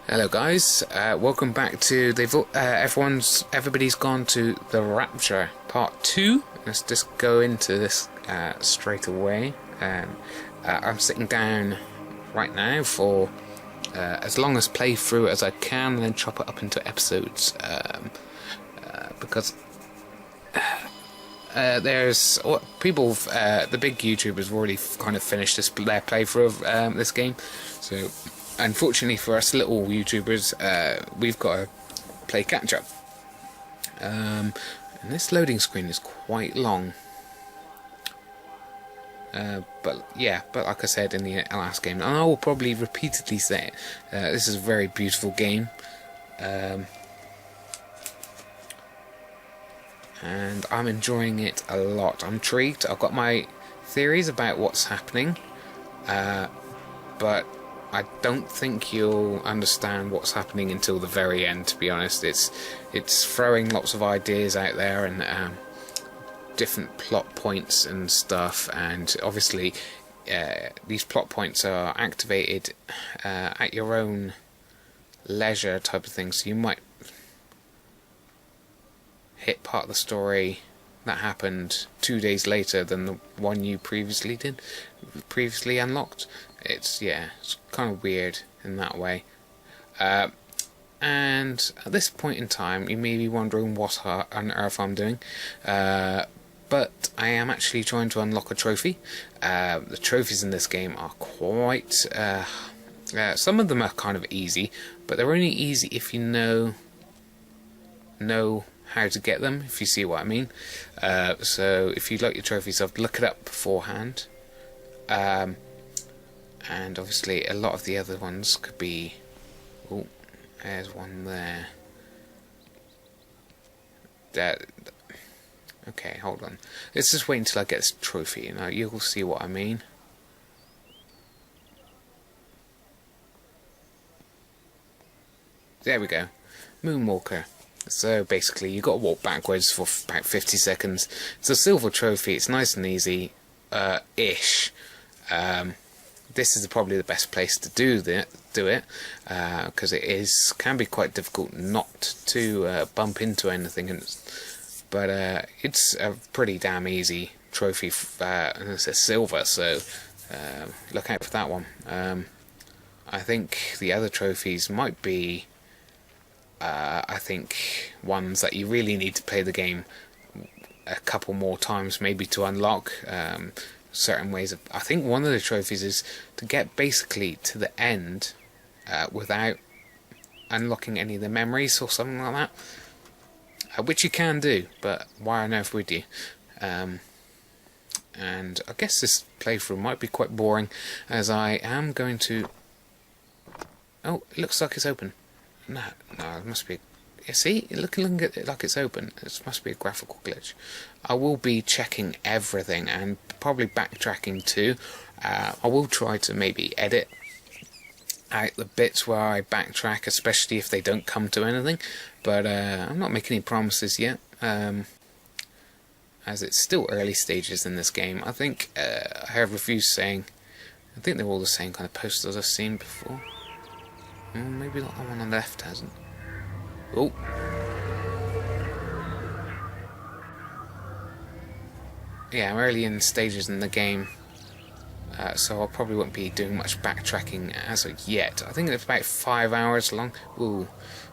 Hello guys, welcome back to everybody's gone to the Rapture part 2. Let's just go into this straight away. I'm sitting down right now for as long as playthrough as I can, and then chop it up into episodes, because there's people, the big YouTubers have already kind of finished their playthrough of this game, so unfortunately for us little YouTubers, we've got to play catch up. And this loading screen is quite long. But like I said in the last game, and I will probably repeatedly say it, this is a very beautiful game. And I'm enjoying it a lot. I'm intrigued. I've got my theories about what's happening, but I don't think you'll understand what's happening until the very end, to be honest. It's throwing lots of ideas out there and different plot points and stuff, and obviously these plot points are activated at your own leisure type of thing, so you might hit part of the story that happened 2 days later than the one you previously unlocked. It's kind of weird in that way. And at this point in time, you may be wondering what on earth I'm doing. But I am actually trying to unlock a trophy. The trophies in this game are quite... some of them are kind of easy, but they're only easy if you know how to get them, if you see what I mean. So if you'd like your trophies, I've look it up beforehand. And obviously a lot of the other ones could be... Oh, there's one there. Okay, hold on. Let's just wait until I get this trophy, you'll see what I mean. There we go. Moonwalker. So basically you got to walk backwards for about 50 seconds. It's a silver trophy, it's nice and easy, ish. This is probably the best place to do it, because it can be quite difficult not to bump into anything, but it's a pretty damn easy trophy, and it's a silver, so look out for that one. I think the other trophies might be ones that you really need to play the game a couple more times maybe to unlock. Certain ways of... I think one of the trophies is to get basically to the end without unlocking any of the memories or something like that, which you can do, but why on earth would you? And I guess this playthrough might be quite boring, as I am going to... Oh, it looks like it's open. No, it must be... You see, looking at it like it's open, it must be a graphical glitch. I will be checking everything and probably backtracking too. I will try to maybe edit out the bits where I backtrack, especially if they don't come to anything. But I'm not making any promises yet, as it's still early stages in this game. I think I have reviews saying... I think they're all the same kind of posters I've seen before. Maybe not the one on the left hasn't. Oh. Yeah, I'm early in stages in the game, so I probably won't be doing much backtracking as of yet. I think it's about 5 hours long. Ooh,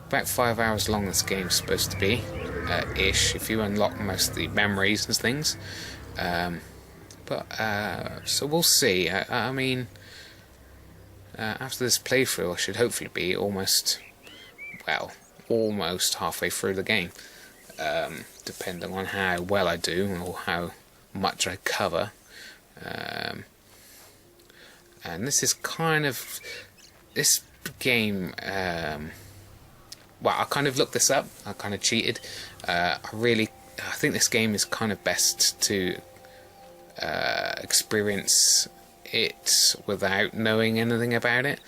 about 5 hours long this game's supposed to be, ish, if you unlock most of the memories and things. So we'll see. I mean, after this playthrough, I should hopefully be almost halfway through the game, depending on how well I do or how much I cover. And this is kind of... This game... I kind of looked this up. I kind of cheated. I think this game is kind of best to experience it without knowing anything about it.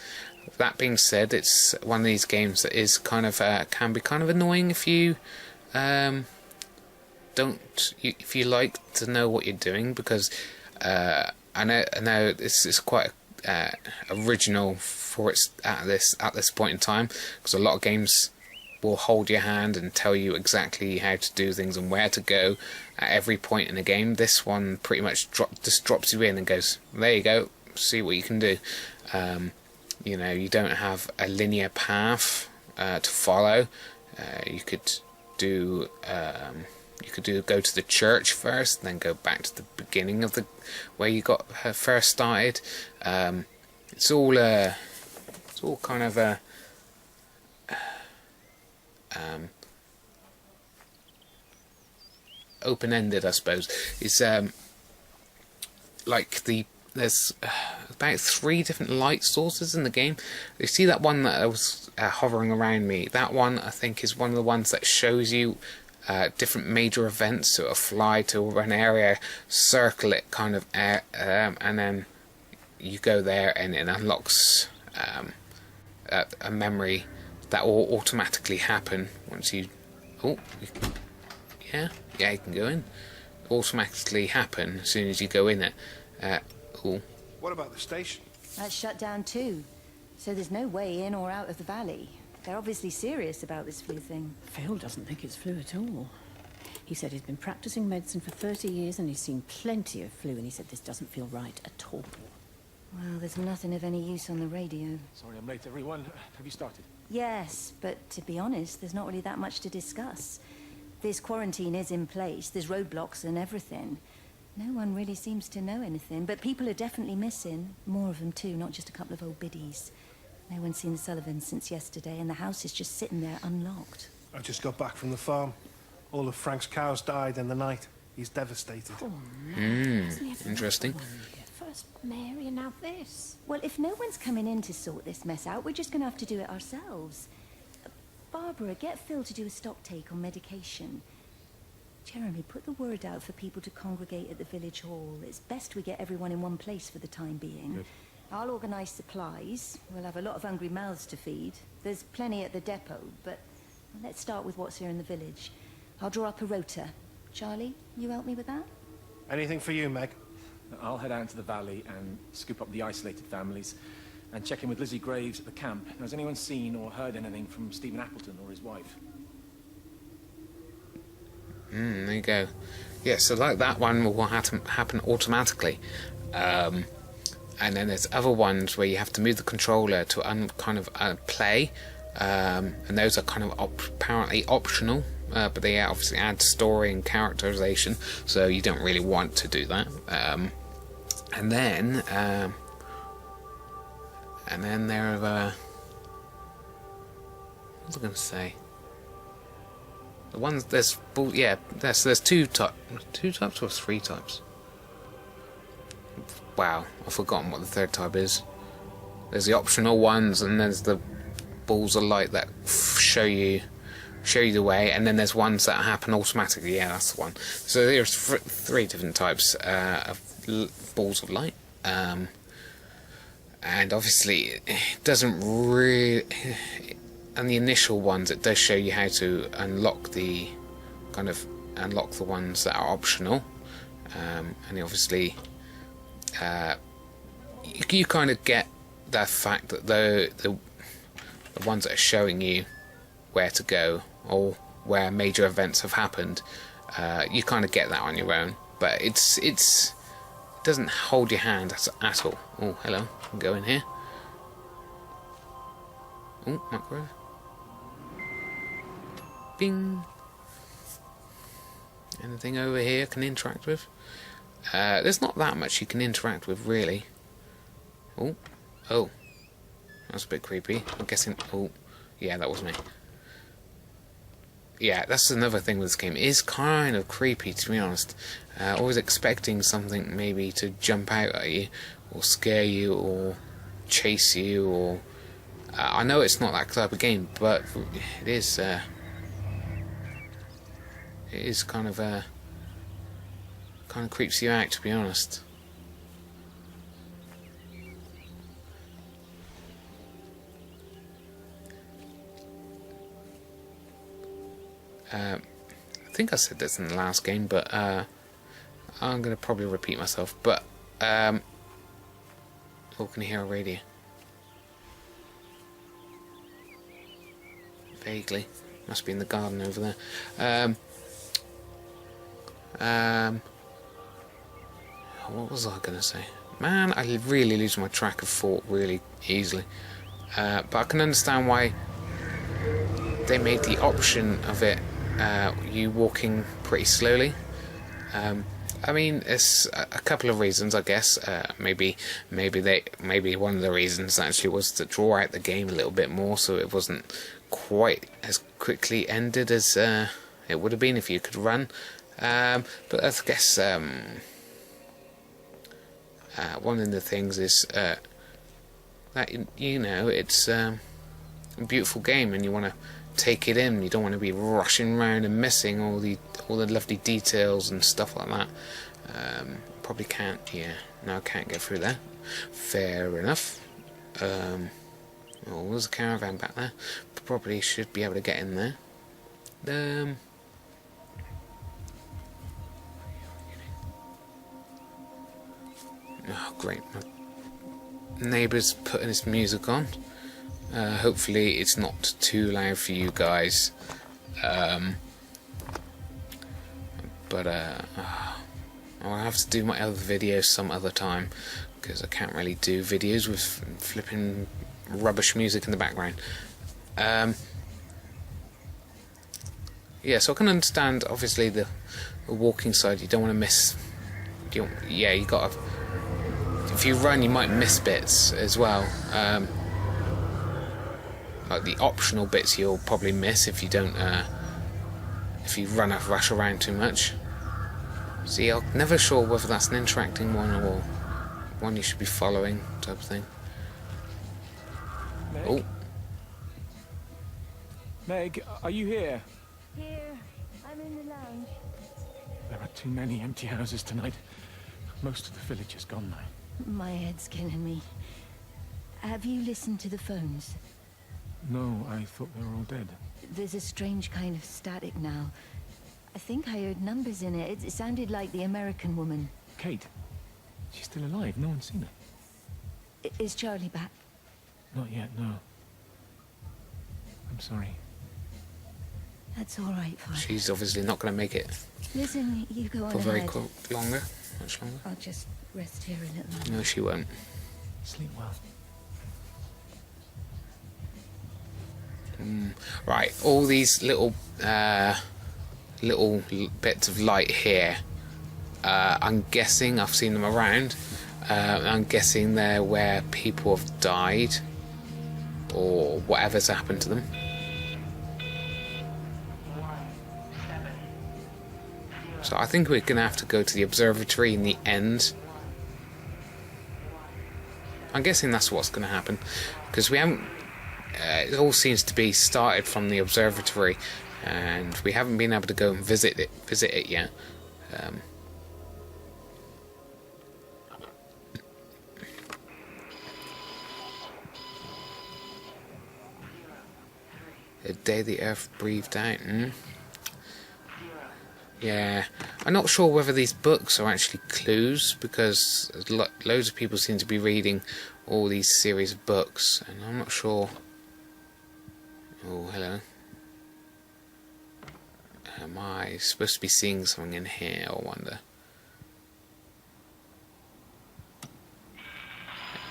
That being said, it's one of these games that is kind of can be kind of annoying if you if you like to know what you're doing, because I know this is quite original for its at this point in time, because a lot of games will hold your hand and tell you exactly how to do things and where to go at every point in the game. This one pretty much just drops you in and goes, there you go, see what you can do. You know, you don't have a linear path to follow. You could go to the church first, then go back to the beginning of the where you got first started. It's all kind of a open-ended, I suppose. It's like there's about 3 different light sources in the game. You see that one that was hovering around me? That one, I think, is one of the ones that shows you different major events. So it'll fly to an area, circle it, kind of, and then you go there, and it unlocks a memory that will automatically happen once you. Oh, yeah, you can go in. Automatically happen as soon as you go in it. Cool. What about the station? That's shut down too. So there's no way in or out of the valley. They're obviously serious about this flu thing. Phil doesn't think it's flu at all. He said he's been practicing medicine for 30 years and he's seen plenty of flu, and he said this doesn't feel right at all. Well, there's nothing of any use on the radio. Sorry I'm late, everyone. Have you started? Yes, but to be honest, there's not really that much to discuss. This quarantine is in place, there's roadblocks and everything. No one really seems to know anything, but people are definitely missing. More of them too, not just a couple of old biddies. No one's seen the Sullivans since yesterday, and the house is just sitting there unlocked. I just got back from the farm. All of Frank's cows died in the night. He's devastated. Oh, no. Interesting. First Mary and now this. Well, if no one's coming in to sort this mess out, we're just going to have to do it ourselves. Barbara, get Phil to do a stock take on medication. Jeremy, put the word out for people to congregate at the village hall. It's best we get everyone in one place for the time being. Good. I'll organise supplies. We'll have a lot of hungry mouths to feed. There's plenty at the depot, but let's start with what's here in the village. I'll draw up a rota. Charlie, you help me with that? Anything for you, Meg? I'll head out into the valley and scoop up the isolated families and check in with Lizzie Graves at the camp. Has anyone seen or heard anything from Stephen Appleton or his wife? There you go. Yeah, so like that one will happen automatically. And then there's other ones where you have to move the controller to kind of play. And those are kind of apparently optional. But they obviously add story and characterization, so you don't really want to do that. And then there are what was I going to say? The ones there's 2 types or 3 types. Wow, I've forgotten what the 3rd type is. There's the optional ones, and there's the balls of light that show you the way, and then there's ones that happen automatically. Yeah, that's the one. So there's 3 different types of balls of light, and obviously it doesn't really. And the initial ones, it does show you how to unlock the ones that are optional, and obviously you kind of get the fact that the ones that are showing you where to go or where major events have happened, you kind of get that on your own, but it doesn't hold your hand at all. Oh, hello, I can go in here. Oh, microwave. Bing. Anything over here I can interact with? There's not that much you can interact with, really. Oh, that's a bit creepy. I'm guessing. Oh, yeah, that was me. Yeah, that's another thing with this game. It is kind of creepy, to be honest. Always expecting something maybe to jump out at you, or scare you, or chase you, or I know it's not that type of game, but it is. It is kind of creeps you out, to be honest. I think I said this in the last game, but I'm going to probably repeat myself. But Or can you hear a radio? Vaguely. Must be in the garden over there. What was I going to say? Man, I really lose my track of thought really easily. But I can understand why they made the option of it you walking pretty slowly. I mean, it's a couple of reasons, I guess. Maybe one of the reasons actually was to draw out the game a little bit more, so it wasn't quite as quickly ended as it would have been if you could run. But I guess one of the things is that you know it's a beautiful game, and you want to take it in. You don't want to be rushing around and missing all the lovely details and stuff like that. Probably can't. Yeah, no, I can't get through there. Fair enough. Oh, there's a caravan back there. Probably should be able to get in there. Oh, great. My neighbour's putting his music on. Hopefully it's not too loud for you guys. But I'll have to do my other videos some other time, because I can't really do videos with flipping rubbish music in the background. Yeah, so I can understand, obviously, the walking side. You don't want to miss... you got to... If you run, you might miss bits as well. Like the optional bits you'll probably miss if you don't... if you rush around too much. See, I'm never sure whether that's an interacting one or one you should be following type of thing. Meg? Oh. Meg, are you here? Here, I'm in the lounge. There are too many empty houses tonight. Most of the village is gone now. My head's killing me. Have you listened to the phones? No, I thought they were all dead. There's a strange kind of static now. I think I heard numbers in it. It sounded like the American woman. Kate? She's still alive. No one's seen her. Is Charlie back? Not yet, no. I'm sorry. That's all right, Father. She's obviously not going to make it Listen, you go on for ahead. much longer. I'll just rest here a little longer. No, she won't. Sleep well. Right, all these little bits of light here. I'm guessing I've seen them around. I'm guessing they're where people have died or whatever's happened to them. So I think we're going to have to go to the observatory in the end. I'm guessing that's what's going to happen, because we haven't... it all seems to be started from the observatory, and we haven't been able to go and visit it yet. The day the earth breathed out. Yeah, I'm not sure whether these books are actually clues, because loads of people seem to be reading all these series of books, and I'm not sure. Oh, hello. Am I supposed to be seeing something in here, I wonder?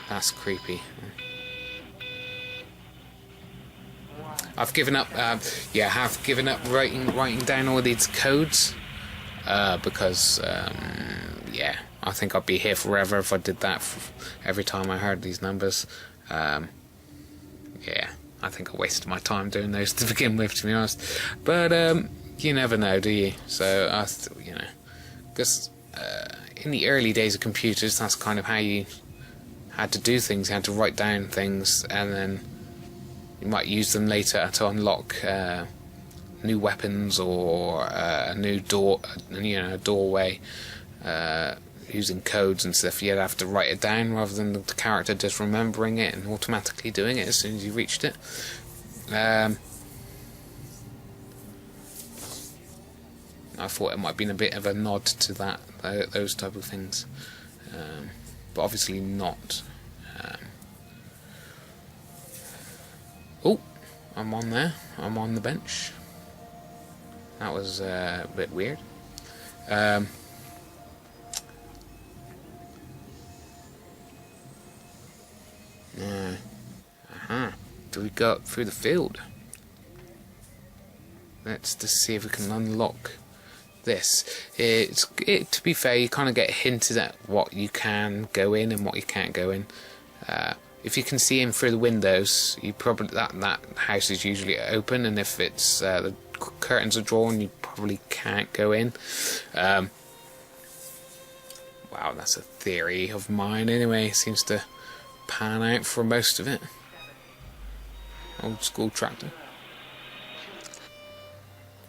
That's creepy. I've given up. Have given up writing down all these codes because I think I'd be here forever if I did that every time I heard these numbers. I think I wasted my time doing those to begin with, to be honest. But you never know, do you? So because in the early days of computers, that's kind of how you had to do things. You had to write down things, and then you might use them later to unlock new weapons or a new doorway, using codes and stuff. You'd have to write it down rather than the character just remembering it and automatically doing it as soon as you reached it. I thought it might have been a bit of a nod to those type of things, but obviously not. I'm on there. I'm on the bench. That was a bit weird. Do we go up through the field? Let's just see if we can unlock this. To be fair, you kind of get hinted at what you can go in and what you can't go in. If you can see in through the windows, you probably that house is usually open, and if it's the curtains are drawn, you probably can't go in. Wow, that's a theory of mine. Anyway, it seems to pan out for most of it. Old school tractor.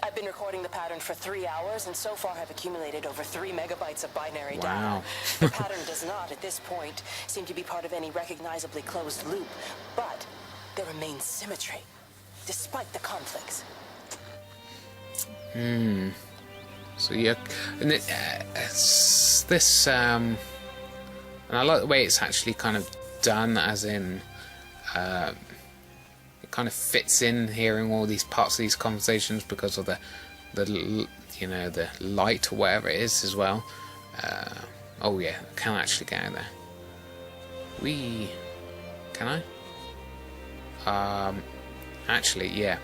I've been recording the pattern for 3 hours, and so far have accumulated over 3 megabytes of binary Wow. data. The pattern does not, at this point, seem to be part of any recognizably closed loop, but there remains symmetry, despite the conflicts. So yeah, and it's this, and I like the way it's actually kind of done, as in, it kind of fits in hearing all these parts of these conversations because of the you know, the light or whatever it is as well. Oh yeah, I can actually get out there. Can I? Actually, yeah.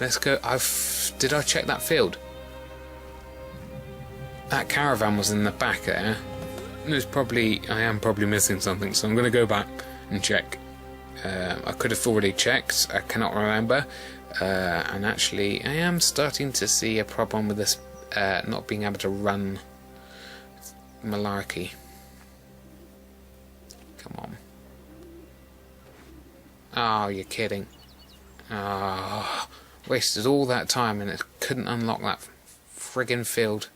Let's go. Did I check that field? That caravan was in the back there. I am probably missing something, so I'm going to go back and check. I could have already checked. I cannot remember. And actually, I am starting to see a problem with this not being able to run malarkey. Come on. Oh, you're kidding. Oh, wasted all that time and it couldn't unlock that friggin' field.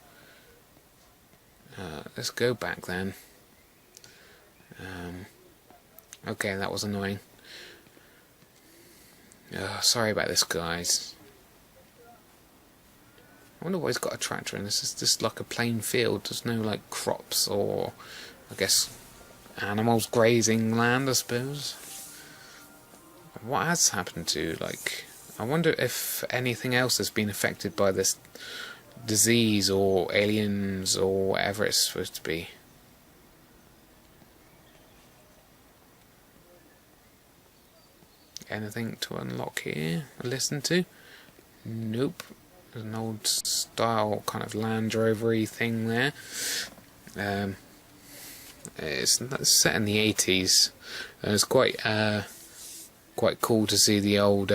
Let's go back then. Okay, that was annoying. Sorry about this, guys. I wonder why he's got a tractor in this. Is this like a plain field? There's no like crops or, I guess, animals grazing land, I suppose. What has happened to, like, I wonder if anything else has been affected by this disease or aliens or whatever it's supposed to be. Anything to unlock here? Listen to? Nope. There's an old style kind of Land Rover-y thing there. It's set in the 80s. It's quite cool to see the old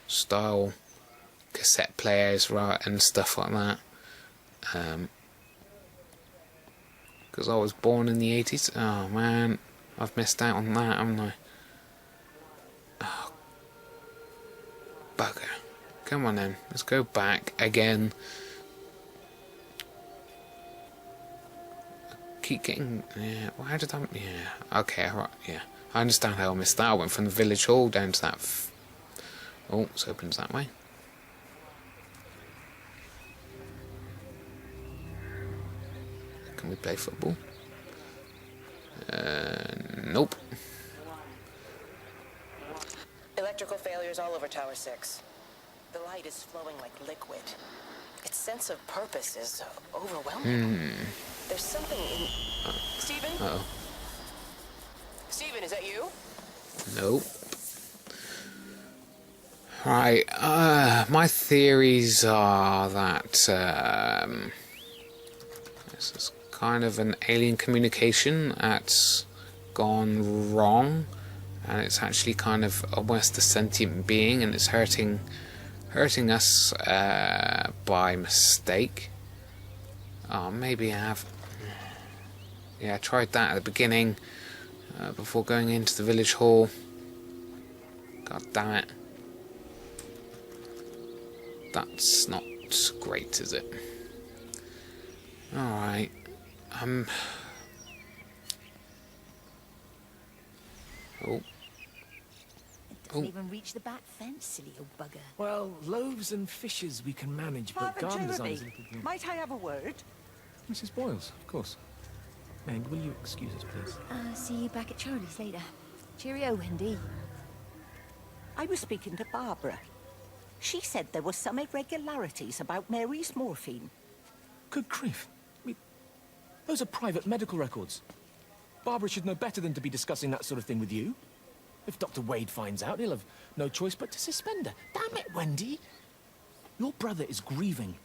style cassette players, right, and stuff like that. Because I was born in the 80s. Oh man, I've missed out on that, haven't I? Oh, bugger. Come on then, let's go back again. Keep getting, yeah, well, how did that, yeah, okay, right, yeah. I understand how I missed that. I went from the village hall down to that. Oh, it opens that way. Can we play football? Nope. Electrical failures all over Tower 6. The light is flowing like liquid. Its sense of purpose is overwhelming. There's something in... Stephen? Uh-oh. Stephen, is that you? Nope. Right, my theories are that this is kind of an alien communication that's gone wrong, and it's actually kind of almost a sentient being, and it's hurting us by mistake. Oh, maybe I have. Yeah, I tried that at the beginning before going into the village hall. God damn it. That's not great, is it? Alright. Oh. Doesn't even reach the back fence, silly old bugger. Well, loaves and fishes we can manage, but Father garden Jeremy, design's a little... might I have a word? Mrs. Boyles, of course. Meg, will you excuse us, please? See you back at Charlie's later. Cheerio, Wendy. I was speaking to Barbara. She said there were some irregularities about Mary's morphine. Good grief. I mean, those are private medical records. Barbara should know better than to be discussing that sort of thing with you. If Dr. Wade finds out, he'll have no choice but to suspend her. Damn it, Wendy. Your brother is grieving.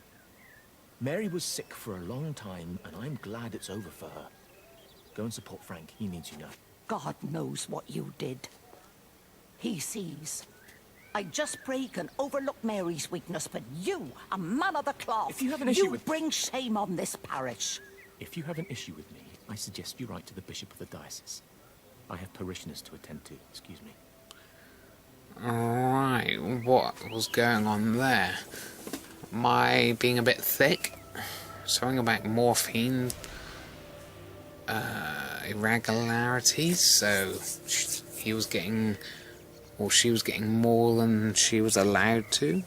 Mary was sick for a long time, and I'm glad it's over for her. Go and support Frank. He needs you now. God knows what you did. He sees. I just pray he can overlook Mary's weakness, but you, a man of the cloth, If you have an issue you with- bring shame on this parish. If you have an issue with me, I suggest you write to the Bishop of the Diocese. I have parishioners to attend to. Excuse me. Alright, what was going on there? Am I being a bit thick? Something about morphine irregularities, so he was getting, or she was getting more than she was allowed to.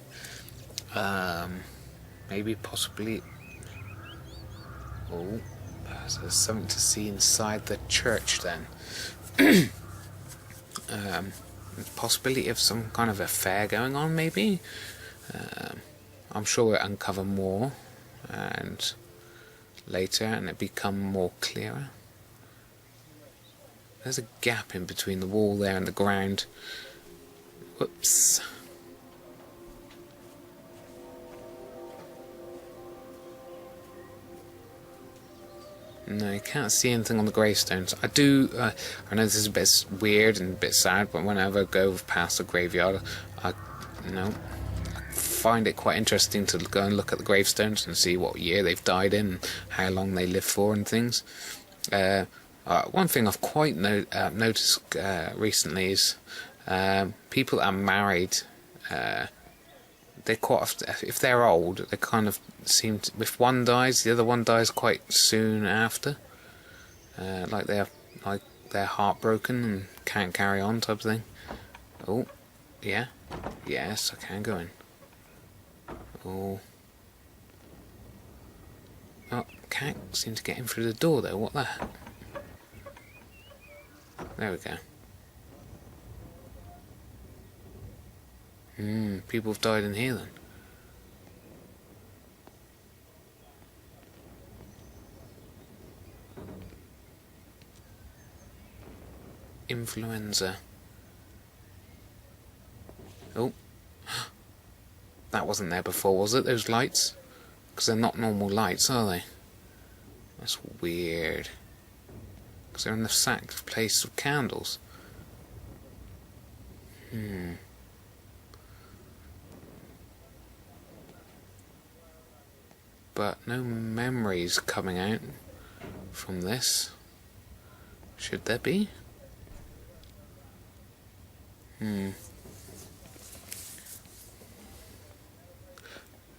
Maybe possibly. Oh, there's something to see inside the church then. Possibility of some kind of affair going on, maybe. I'm sure we'll uncover more and later, and it become more clearer. There's a gap in between the wall there and the ground. Whoops. No, you can't see anything on the gravestones. I know this is a bit weird and a bit sad, but whenever I go past the graveyard, I find it quite interesting to go and look at the gravestones and see what year they've died in, and how long they lived for and things. One thing I've quite noticed recently is people that are married, they quite often, if they're old, they kind of seem to, if one dies, the other one dies quite soon after, like they're heartbroken and can't carry on type of thing. Oh, yeah, yes, I can go in. Oh, can't seem to get in through the door though. What the heck? There we go. People have died in here then. Influenza. Oh. That wasn't there before, was it? Those lights? Because they're not normal lights, are they? That's weird. Because they're in the sack place of candles. But no memories coming out from this. Should there be?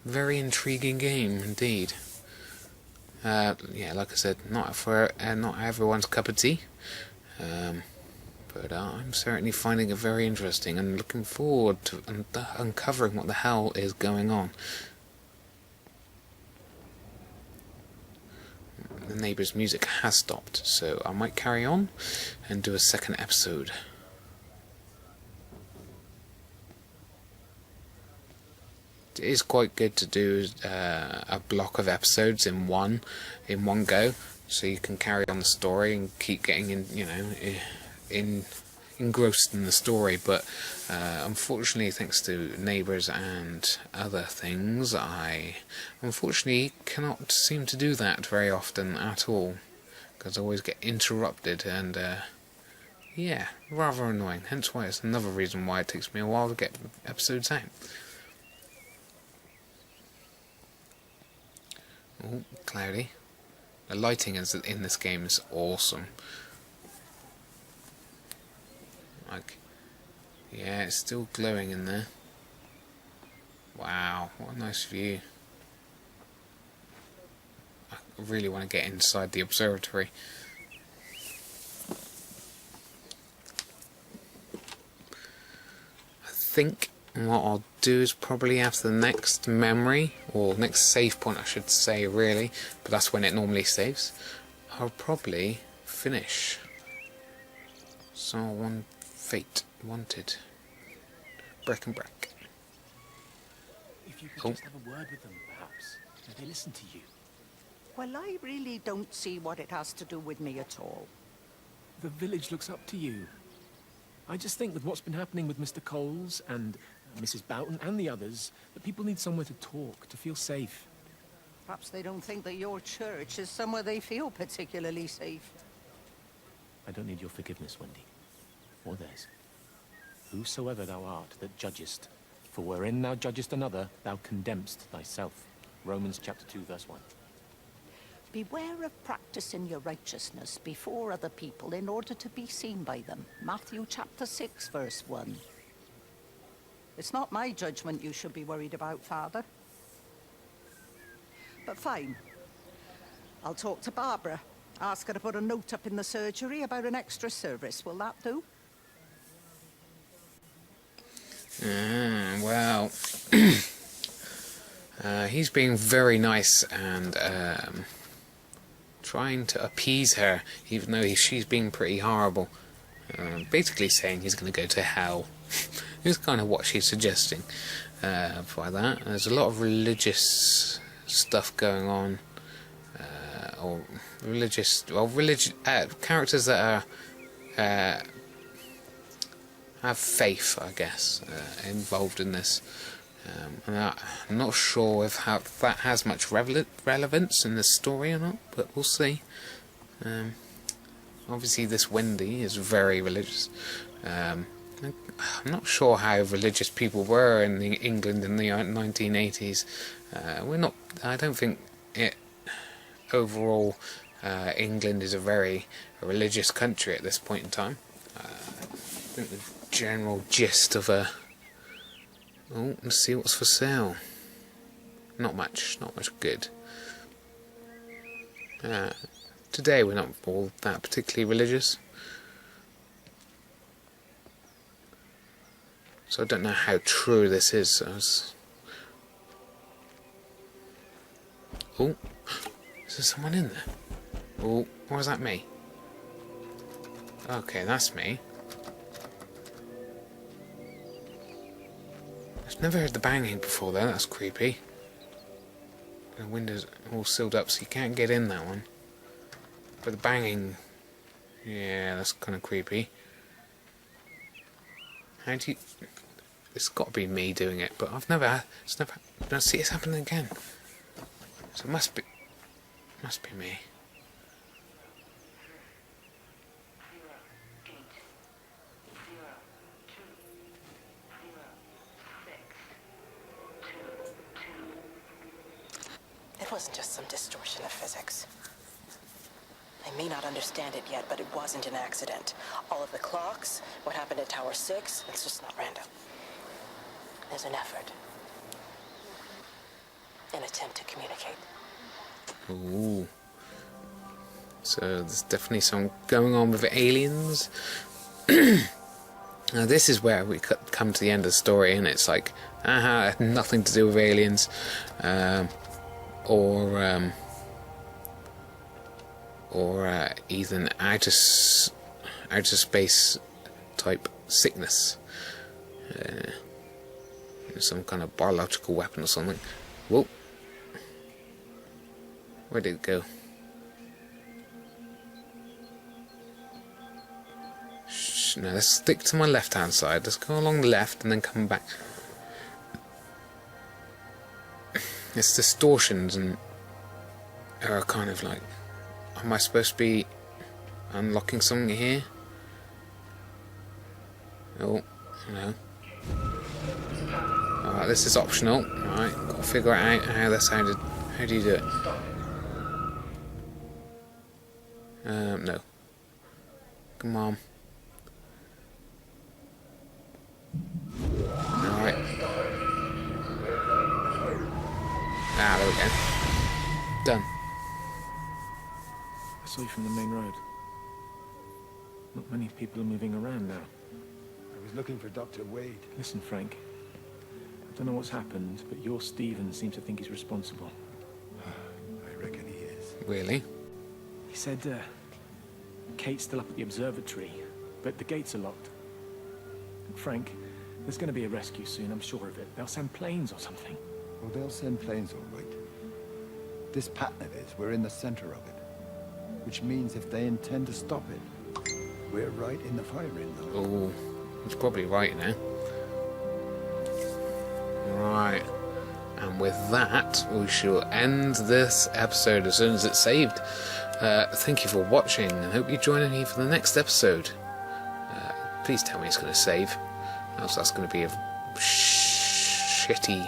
Very intriguing game indeed. Yeah, like I said, not everyone's cup of tea. But I'm certainly finding it very interesting and looking forward to uncovering what the hell is going on. The neighbour's music has stopped, so I might carry on and do a second episode. It is quite good to do a block of episodes in one go, so you can carry on the story and keep getting engrossed in the story. But unfortunately, thanks to neighbours and other things, I unfortunately cannot seem to do that very often at all, because I always get interrupted, and yeah, rather annoying. Hence why it's another reason why it takes me a while to get episodes out. Oh, cloudy. The lighting in this game is awesome. Like, yeah, it's still glowing in there. Wow, what a nice view. I really want to get inside the observatory. I think what I'll do is probably after the next memory, or next save point I should say really, but that's when it normally saves, I'll probably finish Psalm 1 Fate Wanted. Brick and brick. If you could Oh. just have a word with them, perhaps. If they listen to you. Well, I really don't see what it has to do with me at all. The village looks up to you. I just think with what's been happening with Mr. Coles and Mrs. Boughton and the others, that people need somewhere to talk, to feel safe. Perhaps they don't think that your church is somewhere they feel particularly safe. I don't need your forgiveness, Wendy. Or theirs. Whosoever thou art that judgest, for wherein thou judgest another, thou condemnest thyself. Romans chapter 2, verse 1. Beware of practicing your righteousness before other people in order to be seen by them. Matthew chapter 6, verse 1. It's not my judgment you should be worried about, Father. But fine. I'll talk to Barbara. Ask her to put a note up in the surgery about an extra service. Will that do? Well, he's being very nice and trying to appease her, even though she's being pretty horrible. Basically saying he's going to go to hell. Is kind of what she's suggesting by that. There's a lot of religious stuff going on, or characters that are have faith, I guess, involved in this. And I'm not sure if that has much relevance in the story or not, but we'll see. Obviously, this Wendy is very religious. I'm not sure how religious people were in England in the 1980s. I don't think overall England is a very religious country at this point in time. I think the general gist of a... Oh, let's see what's for sale. Not much good. Today we're not all that particularly religious. So I don't know how true this is. Oh, is there someone in there? Oh, or is that me? Okay, that's me. I've never heard the banging before though, that's creepy. The window's all sealed up so you can't get in that one. But the banging... yeah, that's kind of creepy. How do you... It's got to be me doing it, but I've never... Let's see, it's happening again. So it must be me. It wasn't just some distortion of physics. I may not understand it yet, but it wasn't an accident. All of the clocks, what happened at Tower 6, it's just not random. There's an effort. An attempt to communicate. Ooh. So there's definitely something going on with aliens. Now this is where we come to the end of the story, and it's like, nothing to do with aliens, or even outer space type sickness, some kind of biological weapon or something. Whoa, where did it go? No, let's stick to my left hand side. Let's go along the left and then come back. It's distortions and are kind of like, am I supposed to be unlocking something here? Oh, no. Alright, this is optional. Alright, gotta figure out how that sounded. How do you do it? No. Come on. Alright. Ah, there we go. Done. I saw you from the main road. Not many people are moving around now. I was looking for Dr. Wade. Listen, Frank. I don't know what's happened, but your Stephen seems to think he's responsible. I reckon he is. Really? He said, Kate's still up at the observatory, but the gates are locked. And Frank, There's going to be a rescue soon, I'm sure of it. They'll send planes or something. Well, they'll send planes all right. This pattern of his, we're in the center of it. Which means if they intend to stop it, we're right in the firing zone. Oh, he's probably right now. Right. And with that, we shall end this episode as soon as it's saved. Thank you for watching, and hope you join me for the next episode. Please tell me it's going to save, else that's going to be a shitty...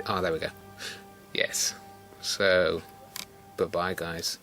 Oh, there we go. Yes. So, bye-bye, guys.